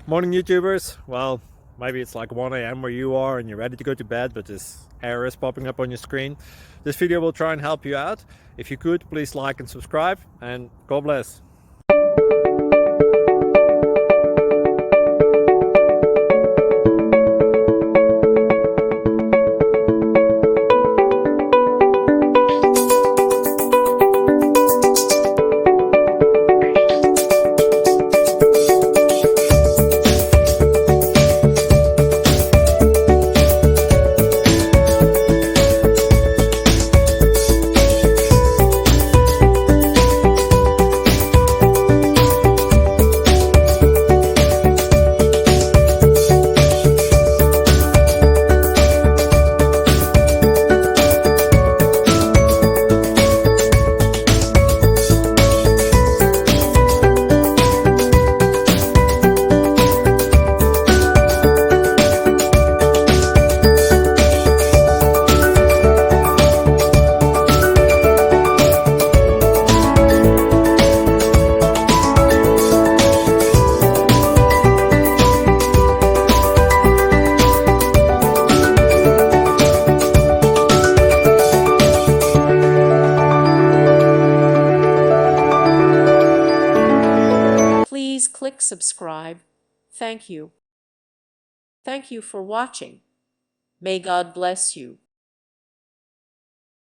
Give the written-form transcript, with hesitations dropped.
Morning YouTubers. Well, maybe it's like 1 a.m. where you are and you're ready to go to bed, but this error is popping up on your screen. This video will try and help you out. If you could, please like and subscribe, and God bless. Please click subscribe. Thank you. Thank you for watching. May God bless you.